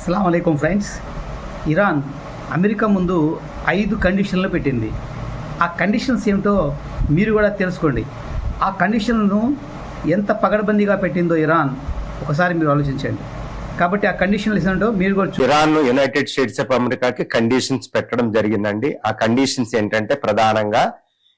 అస్సలాము అలైకుం friends. Iran America ముందు 5 కండిషన్లు పెట్టింది. ఆ కండిషన్స్ ఏమిటో మీరు కూడా తెలుసుకోండి. ఆ కండిషన్లను ఎంత పగడబందీగా పెట్టిందో ఇరాన్ ఒకసారి మీరు ఆలోచించండి. కాబట్టి ఆ కండిషన్లు ఏంటో మీరు కూడా ఇరాన్ యునైటెడ్ స్టేట్స్ ఆఫ్ అమెరికాకి కండిషన్స్ పెట్టడం జరిగిందండి. ఆ కండిషన్స్ ఏంటంటే ప్రధానంగా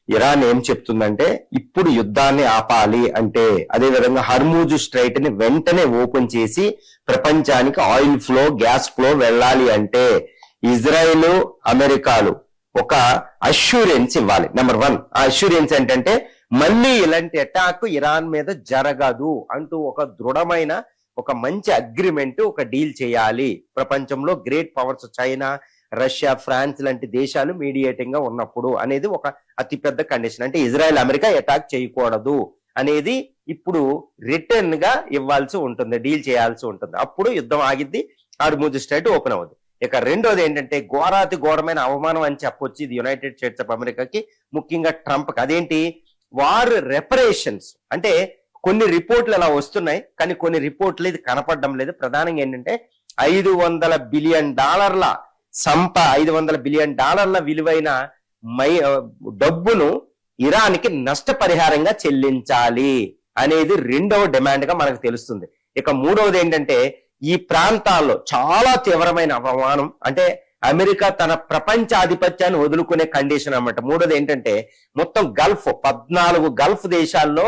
ఇరాన్ ఏం చెప్తుందంటే ఇప్పుడు యుద్ధాన్ని ఆపాలి అంటే, అదేవిధంగా హర్మూజ్ స్ట్రైట్ ని వెంటనే ఓపెన్ చేసి ప్రపంచానికి ఆయిల్ ఫ్లో, గ్యాస్ ఫ్లో వెళ్ళాలి అంటే ఇజ్రాయెల్, అమెరికాలు ఒక అష్యూరెన్స్ ఇవ్వాలి. నెంబర్ 1 ఆ అష్యూరెన్స్ ఏంటంటే మళ్ళీ ఇలాంటి అటాక్ ఇరాన్ మీద జరగదు అంటూ ఒక దృఢమైన ఒక మంచి అగ్రిమెంట్, ఒక డీల్ చేయాలి. ప్రపంచంలో great powers China, Russia, France లాంటి దేశాలు మీడియేటింగ్ గా ఉన్నప్పుడు అనేది ఒక అతిపెద్ద కండిషన్. అంటే ఇజ్రాయెల్, అమెరికా అటాక్ చేయకూడదు అనేది ఇప్పుడు రిటర్న్ గా ఇవ్వాల్సి ఉంటుంది, డీల్ చేయాల్సి ఉంటుంది. అప్పుడు యుద్ధం ఆగిద్ది, హార్మూజ్ స్ట్రైట్ ఓపెన్ అవుద్ది. ఇక రెండోది ఏంటంటే ఘోరాతి ఘోరమైన అవమానం అని చెప్పొచ్చు ఇది యునైటెడ్ స్టేట్స్ ఆఫ్ అమెరికాకి, ముఖ్యంగా ట్రంప్ కి. అదేంటి? వార్ రెపరేషన్స్. అంటే కొన్ని రిపోర్ట్లు అలా వస్తున్నాయి, కానీ కొన్ని రిపోర్ట్లు ఇది కనపడడం లేదు. ప్రధానంగా ఏంటంటే $500 బిలియన్ 500 బిలియన్ డాలర్ల విలువైన డబ్బును ఇరాన్ కి నష్టపరిహారంగా చెల్లించాలి అనేది రెండవ డిమాండ్ గా మనకు తెలుస్తుంది. ఇక మూడవది ఏంటంటే ఈ ప్రాంతాల్లో చాలా తీవ్రమైన అవమానం, అంటే అమెరికా తన ప్రపంచాధిపత్యాన్ని వదులుకునే కండిషన్ అన్నమాట. మూడోది ఏంటంటే మొత్తం 14 గల్ఫ్ దేశాల్లో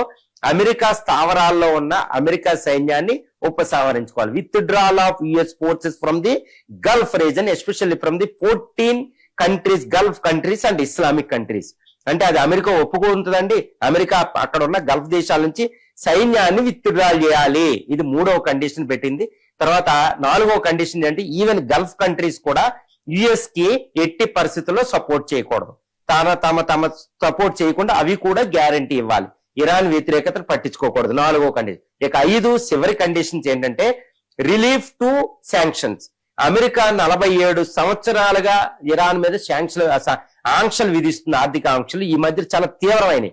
అమెరికా స్థావరాల్లో ఉన్న అమెరికా సైన్యాన్ని ఉపసంహరించుకోవాలి. Withdrawal of US forces from the Gulf region, especially from the 14 countries, Gulf countries and Islamic countries. అంటే అది అమెరికా ఒప్పుకుంటుందండి. అమెరికా అక్కడ ఉన్న గల్ఫ్ దేశాల నుంచి సైన్యాన్ని విత్డ్రాల్ చేయాలి. ఇది 3వ కండిషన్ పెట్టింది. తర్వాత 4వ కండిషన్ ఏంటంటే ఈవెన్ గల్ఫ్ కంట్రీస్ కూడా యుఎస్ కి ఎట్టి పరిస్థితుల్లో సపోర్ట్ చేయకూడదు. తమ సపోర్ట్ చేయకుండా అవి కూడా గ్యారంటీ ఇవ్వాలి. ఇరాన్ వ్యతిరేకతను పట్టించుకోకూడదు, 4వ కండిషన్. ఇక 5 చివరి కండిషన్స్ ఏంటంటే రిలీఫ్ టు శాంక్షన్స్. అమెరికా 47 సంవత్సరాలుగా ఇరాన్ మీద ఆంక్షలు విధిస్తుంది, ఆర్థిక ఆంక్షలు. ఈ మధ్య చాలా తీవ్రమైనవి.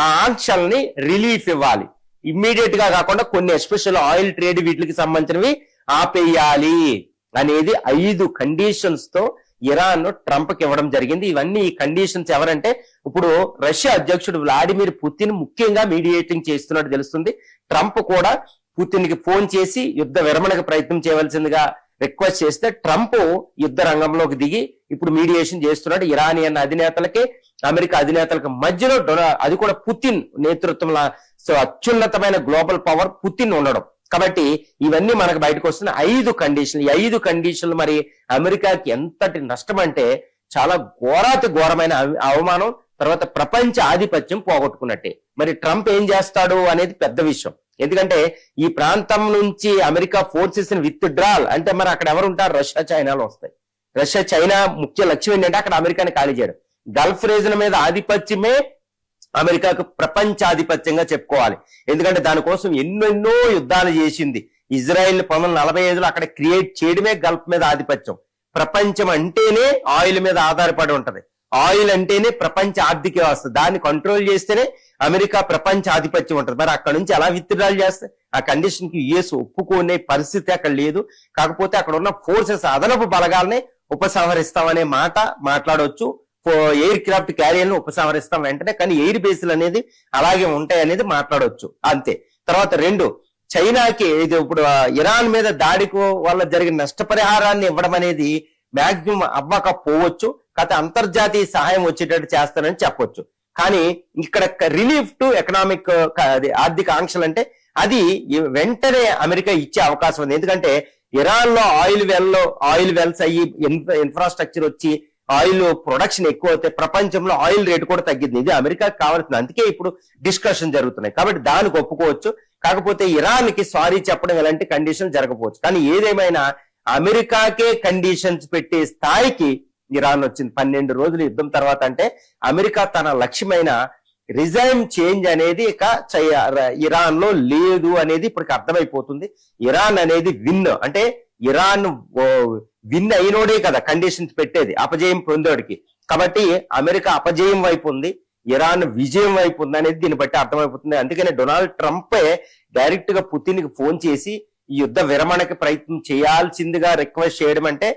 ఆ ఆంక్షల్ని రిలీఫ్ ఇవ్వాలి ఇమ్మీడియట్ గా కాకుండా కొన్ని ఎస్పెషల్ ఆయిల్ ట్రేడ్ వీటికి సంబంధించినవి ఆపేయాలి అనేది 5 కండిషన్స్ తో ఇరాన్ ట్రంప్ కి ఇవ్వడం జరిగింది. ఇవన్నీ ఈ కండిషన్స్ ఎవరంటే ఇప్పుడు రష్యా అధ్యక్షుడు వ్లాడిమిర్ పుతిన్ ముఖ్యంగా మీడియేటింగ్ చేస్తున్నట్టు తెలుస్తుంది. ట్రంప్ కూడా పుతిన్ కి ఫోన్ చేసి యుద్ధ విరమణకు ప్రయత్నం చేయవలసిందిగా రిక్వెస్ట్ చేస్తే ట్రంప్ యుద్ధ రంగంలోకి దిగి ఇప్పుడు మీడియేషన్ చేస్తున్నాడు. ఇరానియన్ అధినేతలకి, అమెరికా అధినేతలకు మధ్యలో అది కూడా పుతిన్ నేతృత్వంలో అత్యున్నతమైన గ్లోబల్ పవర్ పుతిన్ ఉండడం. కాబట్టి ఇవన్నీ మనకు బయటకు వస్తున్న 5 కండిషన్లు. ఈ 5 కండిషన్లు మరి అమెరికాకి ఎంతటి నష్టం అంటే చాలా ఘోరమైన అవమానం, తర్వాత ప్రపంచ ఆధిపత్యం పోగొట్టుకున్నట్టే. మరి ట్రంప్ ఏం చేస్తాడు అనేది పెద్ద విషయం. ఎందుకంటే ఈ ప్రాంతం నుంచి అమెరికా ఫోర్సెస్ ని విత్డ్రాల్ అంటే మరి అక్కడ ఎవరు ఉంటారు? రష్యా, చైనాలో వస్తాయి. రష్యా, చైనా ముఖ్య లక్ష్యం ఏంటంటే అక్కడ అమెరికాని ఖాళీ చేయడం. గల్ఫ్ రీజన్ మీద ఆధిపత్యమే అమెరికాకు ప్రపంచాధిపత్యంగా చెప్పుకోవాలి. ఎందుకంటే దానికోసం ఎన్నెన్నో యుద్ధాలు చేసింది. ఇజ్రాయెల్ 1945లో అక్కడ క్రియేట్ చేయడమే గల్ఫ్ మీద ఆధిపత్యం. ప్రపంచం అంటేనే ఆయిల్ మీద ఆధారపడి ఉంటది. ఆయిల్ అంటేనే ప్రపంచ ఆర్థిక వ్యవస్థ. దాన్ని కంట్రోల్ చేస్తేనే అమెరికా ప్రపంచ ఆధిపత్యం ఉంటుంది. మరి అక్కడ నుంచి ఎలా విత్డ్రాల్ చేస్తే ఆ కండిషన్ కి యుఎస్ ఒప్పుకునే పరిస్థితి అక్కడ లేదు. కాకపోతే అక్కడ ఉన్న ఫోర్సెస్ అదనపు బలగాల్ని ఉపసంహరిస్తామనే మాట మాట్లాడవచ్చు. ఎయిర్ క్రాఫ్ట్ క్యారియర్లను ఉపసంహరిస్తాం వెంటనే, కానీ ఎయిర్ బేస్లు అనేది అలాగే ఉంటాయి అనేది మాట్లాడవచ్చు అంతే. తర్వాత 2 చైనాకి ఇది ఇప్పుడు ఇరాన్ మీద దాడికి వల్ల జరిగిన నష్టపరిహారాన్ని ఇవ్వడం అనేది మాక్సిమం అవ్వకపోవచ్చు, కాకపోతే అంతర్జాతీయ సహాయం వచ్చేటట్టు చేస్తారని చెప్పొచ్చు. కానీ ఇక్కడ రిలీఫ్ టు ఎకనామిక్ ఆర్థిక ఆంక్షలు అంటే అది వెంటనే అమెరికా ఇచ్చే అవకాశం ఉంది. ఎందుకంటే ఇరాన్ లో ఆయిల్ వెల్స్ అయ్యి ఇన్ఫ్రాస్ట్రక్చర్ వచ్చి ఆయిల్ ప్రొడక్షన్ ఎక్కువ అయితే ప్రపంచంలో ఆయిల్ రేటు కూడా తగ్గింది. ఇది అమెరికాకి కావాల్సింది. అందుకే ఇప్పుడు డిస్కషన్ జరుగుతున్నాయి. కాబట్టి దానికి ఒప్పుకోవచ్చు. కాకపోతే ఇరాన్ కి సారీ చెప్పడం ఎలాంటి కండిషన్ జరగకపోవచ్చు. కానీ ఏదేమైనా అమెరికాకే కండిషన్స్ పెట్టే స్థాయికి ఇరాన్ వచ్చింది 12 రోజుల యుద్ధం తర్వాత. అంటే అమెరికా తన లక్ష్యమైన రిజైమ్ చేంజ్ అనేది ఇక ఇరాన్ లో లేదు అనేది ఇప్పటికి అర్థమైపోతుంది. ఇరాన్ అనేది విన్, అంటే ఇరాన్ విన్ అయినోడే కదా కండిషన్స్ పెట్టేది అపజయం పొందోడికి. కాబట్టి అమెరికా అపజయం వైపు ఉంది, ఇరాన్ విజయం వైపు ఉంది అనేది దీన్ని బట్టి అర్థమైపోతుంది. అందుకనే డొనాల్డ్ ట్రంపే డైరెక్ట్ గా పుతిన్ కి ఫోన్ చేసి ఈ యుద్ధ విరమణకి ప్రయత్నం చేయాల్సిందిగా రిక్వెస్ట్ చేయడం అంటే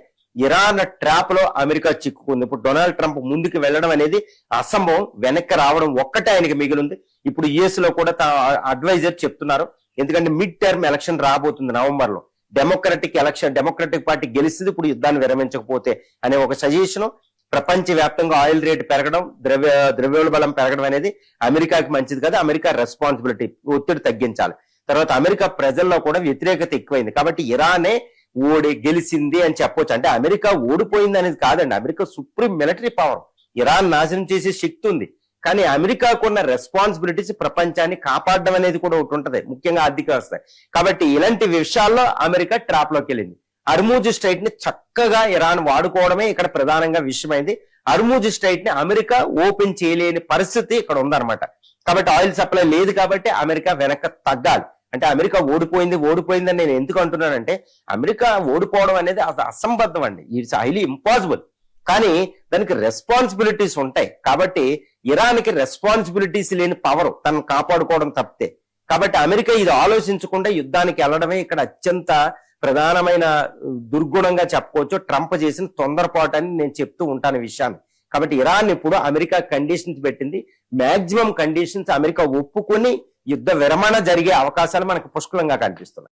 ఇరాన్ ట్రాప్ లో అమెరికా చిక్కుకుంది. ఇప్పుడు డొనాల్డ్ ట్రంప్ ముందుకు వెళ్ళడం అనేది అసంభవం. వెనక్కి రావడం ఒక్కటే ఆయనకి మిగిలింది. ఇప్పుడు యుఎస్ లో కూడా అడ్వైజర్ చెప్తున్నారు, ఎందుకంటే మిడ్ టర్మ్ ఎలక్షన్ రాబోతుంది నవంబర్ లో. డెమోక్రటిక్ పార్టీ గెలిస్తుంది ఇప్పుడు యుద్ధాన్ని విరమించకపోతే అనే ఒక సజెషన్. ప్రపంచవ్యాప్తంగా ఆయిల్ రేట్ పెరగడం, ద్రవ్యోల్బణం పెరగడం అనేది అమెరికాకి మంచిది కదా. అమెరికా రెస్పాన్సిబిలిటీ, ఒత్తిడి తగ్గించాలి. తర్వాత అమెరికా ప్రజల్లో కూడా వ్యతిరేకత ఎక్కువైంది. కాబట్టి ఇరానే గెలిచింది అని చెప్పొచ్చు. అంటే అమెరికా ఓడిపోయింది అనేది కాదండి. America supreme military power, Iran నాశనం చేసే శక్తి ఉంది. కానీ అమెరికాకున్న రెస్పాన్సిబిలిటీస్ ప్రపంచాన్ని కాపాడడం అనేది కూడా ఒకటి ఉంటది, ముఖ్యంగా ఆర్థిక వ్యవస్థ. కాబట్టి ఇలాంటి విషయాల్లో అమెరికా ట్రాప్ లోకి వెళ్ళింది. హర్మూజ్ స్ట్రైట్ ని చక్కగా ఇరాన్ వాడుకోవడమే ఇక్కడ ప్రధానంగా విషయమైంది. హర్మూజ్ స్ట్రైట్ ని అమెరికా ఓపెన్ చేయలేని పరిస్థితి ఇక్కడ ఉందన్నమాట. కాబట్టి ఆయిల్ సప్లై లేదు కాబట్టి అమెరికా వెనక్కి తగ్గాలి. అంటే అమెరికా ఓడిపోయిందని నేను ఎందుకు అంటున్నానంటే, అమెరికా ఓడిపోవడం అనేది అసంబద్ధం అండి. It's highly impossible. కానీ దానికి రెస్పాన్సిబిలిటీస్ ఉంటాయి. కాబట్టి ఇరాన్కి రెస్పాన్సిబిలిటీస్ లేని పవర్ తనను కాపాడుకోవడం తప్పితే. కాబట్టి అమెరికా ఇది ఆలోచించకుండా యుద్ధానికి వెళ్ళడమే ఇక్కడ అత్యంత ప్రధానమైన దుర్గుణంగా చెప్పుకోవచ్చు. ట్రంప్ చేసిన తొందరపాటు అని నేను చెప్తూ ఉంటాను విషయాన్ని. కాబట్టి ఇరాన్ ఇప్పుడు అమెరికా కండిషన్స్ పెట్టింది. మాక్సిమం కండిషన్స్ అమెరికా ఒప్పుకొని యుద్ధ విరమణ జరిగే అవకాశాలు మనకు పుష్కలంగా కనిపిస్తున్నాయి.